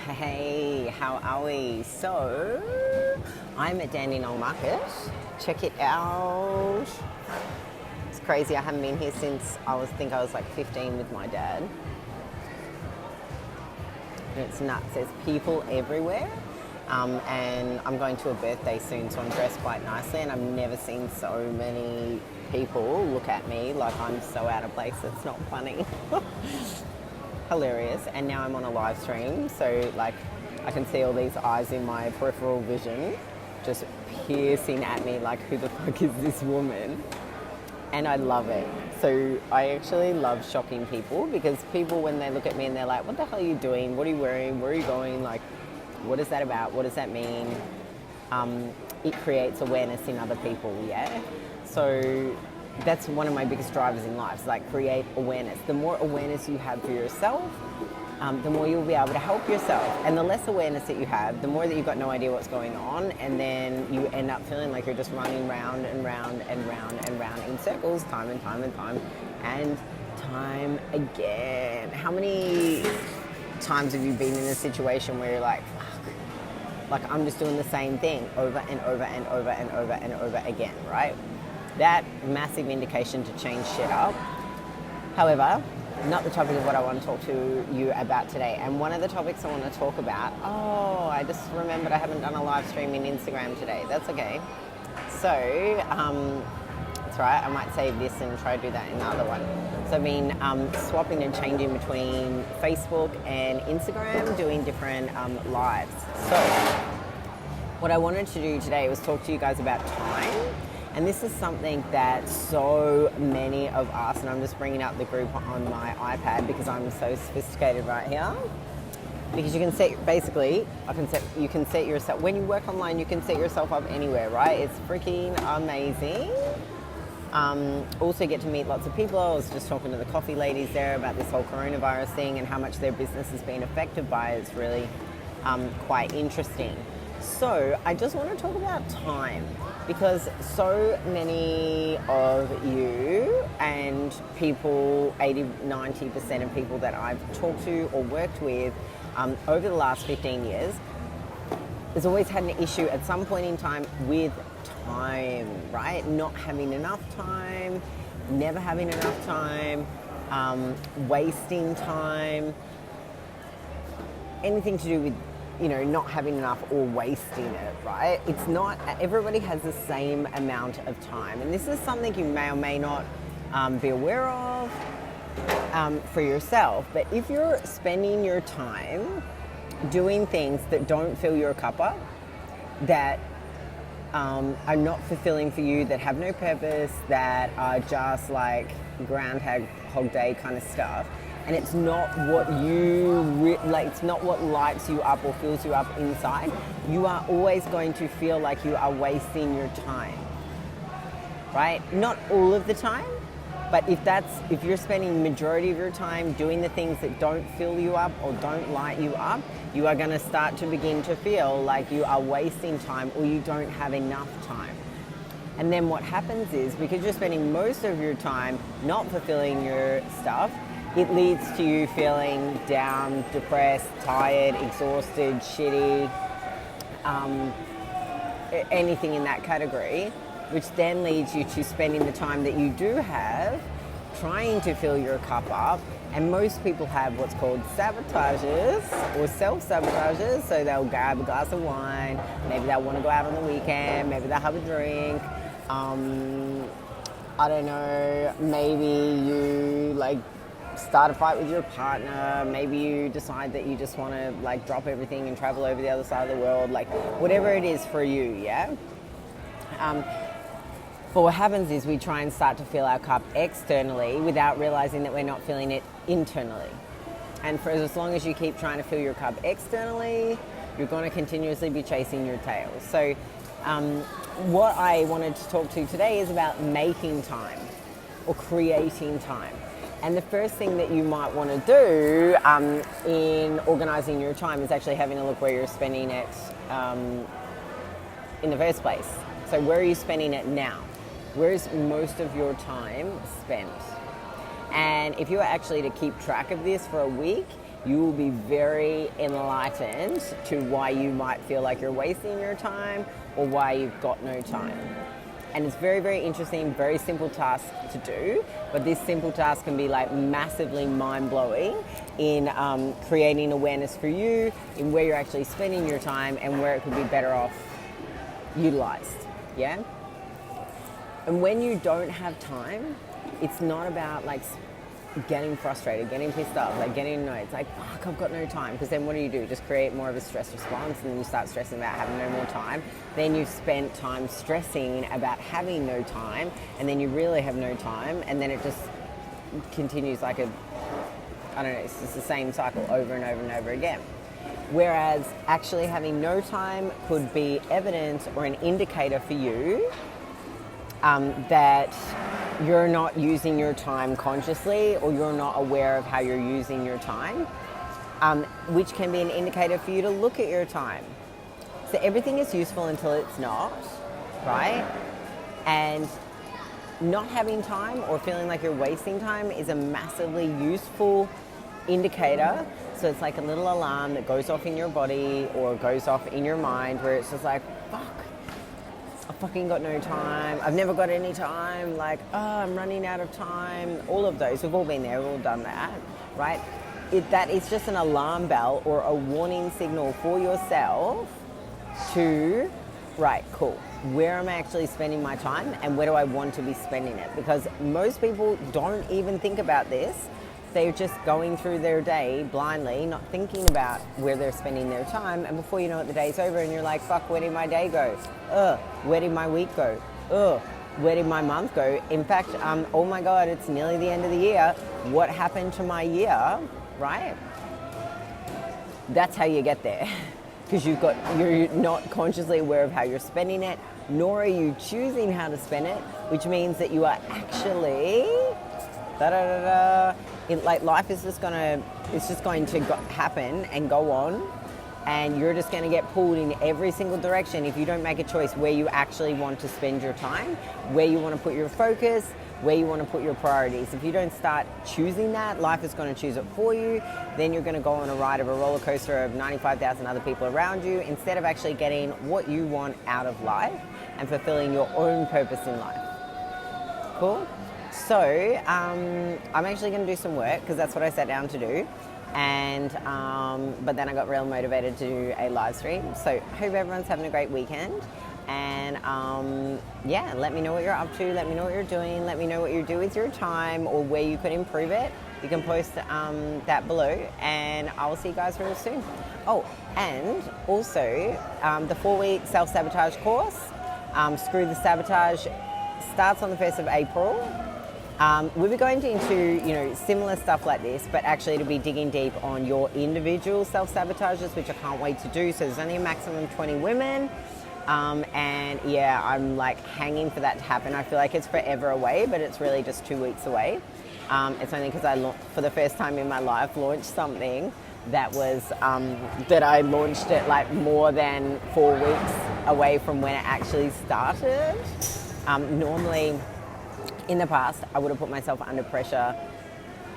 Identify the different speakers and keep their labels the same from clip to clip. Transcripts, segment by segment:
Speaker 1: Hey, how are we? So, I'm at Dandenong Market. Check it out. It's crazy. I haven't been here since I was like 15 with my dad. And it's nuts. There's people everywhere. And I'm going to a birthday soon, so I'm dressed quite nicely. And I've never seen so many people look at me like I'm so out of place. It's not funny. Hilarious. And now I'm on a live stream, so like I can see all these eyes in my peripheral vision just piercing at me like, who the fuck is this woman? And I love it. So I actually love shocking people, because people, when they look at me and they're like, what the hell are you doing? What are you wearing? Where are you going? Like, what is that about? What does that mean? It creates awareness in other people, yeah? So that's one of my biggest drivers in life, is like create awareness. The more awareness you have for yourself, the more you'll be able to help yourself. And the less awareness that you have, the more that you've got no idea what's going on, and then you end up feeling like you're just running round and round and round and round in circles, time and time and time and time again. How many times have you been in a situation where you're like, fuck, like I'm just doing the same thing over and over and over and over and over again, right? That massive indication to change shit up. However, not the topic of what I want to talk to you about today. And one of the topics I want to talk about, I just remembered I haven't done a live stream in Instagram today. That's okay. So, that's right, I might save this and try to do that in the other one. So I've been swapping and changing between Facebook and Instagram, doing different lives. So, what I wanted to do today was talk to you guys about time. And this is something that so many of us, and I'm just bringing up the group on my iPad because I'm so sophisticated right here. Because you can set, basically, you can set yourself, when you work online, you can set yourself up anywhere, right? It's freaking amazing. Also get to meet lots of people. I was just talking to the coffee ladies there about this whole coronavirus thing and how much their business has been affected by it. It's really quite interesting. So I just want to talk about time, because so many of you and people, 80-90% of people that I've talked to or worked with over the last 15 years, has always had an issue at some point in time with time, right? Not having enough time, never having enough time, wasting time, anything to do with not having enough or wasting it, right? It's not, everybody has the same amount of time. And this is something you may or may not be aware of for yourself. But if you're spending your time doing things that don't fill your cup up, that are not fulfilling for you, that have no purpose, that are just like Groundhog Day kind of stuff, and it's not what it's not what lights you up or fills you up inside, you are always going to feel like you are wasting your time, right? Not all of the time, but if you're spending the majority of your time doing the things that don't fill you up or don't light you up, you are going to start to begin to feel like you are wasting time or you don't have enough time. And then what happens is, because you're spending most of your time not fulfilling your stuff, it leads to you feeling down, depressed, tired, exhausted, shitty, anything in that category, which then leads you to spending the time that you do have trying to fill your cup up. And most people have what's called sabotages or self-sabotages. So they'll grab a glass of wine, maybe they'll want to go out on the weekend, maybe they'll have a drink. I don't know, maybe you start a fight with your partner, maybe you decide that you just want to drop everything and travel over the other side of the world, whatever it is for you, yeah? But what happens is we try and start to fill our cup externally without realizing that we're not filling it internally. And for as long as you keep trying to fill your cup externally, you're going to continuously be chasing your tail. So what I wanted to talk to today is about making time or creating time. And the first thing that you might want to do in organising your time is actually having a look where you're spending it in the first place. So where are you spending it now? Where's most of your time spent? And if you were actually to keep track of this for a week, you will be very enlightened to why you might feel like you're wasting your time or why you've got no time. And it's very, very interesting, very simple task to do, but this simple task can be like massively mind-blowing in creating awareness for you, in where you're actually spending your time and where it could be better off utilized, yeah? And when you don't have time, it's not about like getting frustrated, getting pissed off, like getting annoyed. It's like, fuck, I've got no time. Because then what do? Just create more of a stress response, and then you start stressing about having no more time. Then you've spent time stressing about having no time, and then you really have no time, and then it just continues like it's just the same cycle over and over and over again. Whereas actually having no time could be evidence or an indicator for you that you're not using your time consciously, or you're not aware of how you're using your time, which can be an indicator for you to look at your time. So everything is useful until it's not, right? And not having time or feeling like you're wasting time is a massively useful indicator. So it's like a little alarm that goes off in your body or goes off in your mind, where it's just like, fuck, I fucking got no time. I've never got any time. Like, oh, I'm running out of time. All of those. We've all been there. We've all done that, right? That is just an alarm bell or a warning signal for yourself to, right, cool. Where am I actually spending my time, and where do I want to be spending it? Because most people don't even think about this. They're just going through their day blindly, not thinking about where they're spending their time. And before you know it, the day's over and you're like, fuck, where did my day go? Where did my week go? Where did my month go? In fact, oh my God, it's nearly the end of the year. What happened to my year, right? That's how you get there. Because you're not consciously aware of how you're spending it, nor are you choosing how to spend it, which means that you are actually life is just going to happen and go on, and you're just going to get pulled in every single direction if you don't make a choice where you actually want to spend your time, where you want to put your focus, where you want to put your priorities. If you don't start choosing that, life is going to choose it for you. Then you're going to go on a ride of a roller coaster of 95,000 other people around you, instead of actually getting what you want out of life and fulfilling your own purpose in life. Cool? So I'm actually going to do some work, because that's what I sat down to do, and but then I got real motivated to do a live stream. So hope everyone's having a great weekend, and yeah, let me know what you're up to, let me know what you're doing, let me know what you do with your time or where you could improve it. You can post that below, and I will see you guys real soon. Oh, and also the 4-week self-sabotage course, Screw the Sabotage, starts on the 1st of April. We'll be going into, similar stuff like this, but actually to be digging deep on your individual self-sabotages, which I can't wait to do. So there's only a maximum of 20 women. And yeah, I'm like hanging for that to happen. I feel like it's forever away, but it's really just 2 weeks away. It's only because I, for the first time in my life, launched something that was, that I launched it like more than 4 weeks away from when it actually started. Normally, in the past, I would have put myself under pressure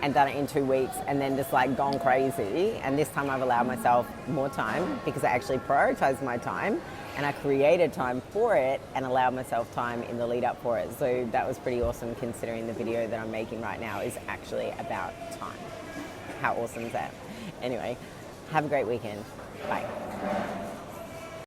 Speaker 1: and done it in 2 weeks and then just like gone crazy. And this time I've allowed myself more time, because I actually prioritized my time and I created time for it and allowed myself time in the lead up for it. So that was pretty awesome, considering the video that I'm making right now is actually about time. How awesome is that? Anyway, have a great weekend. Bye.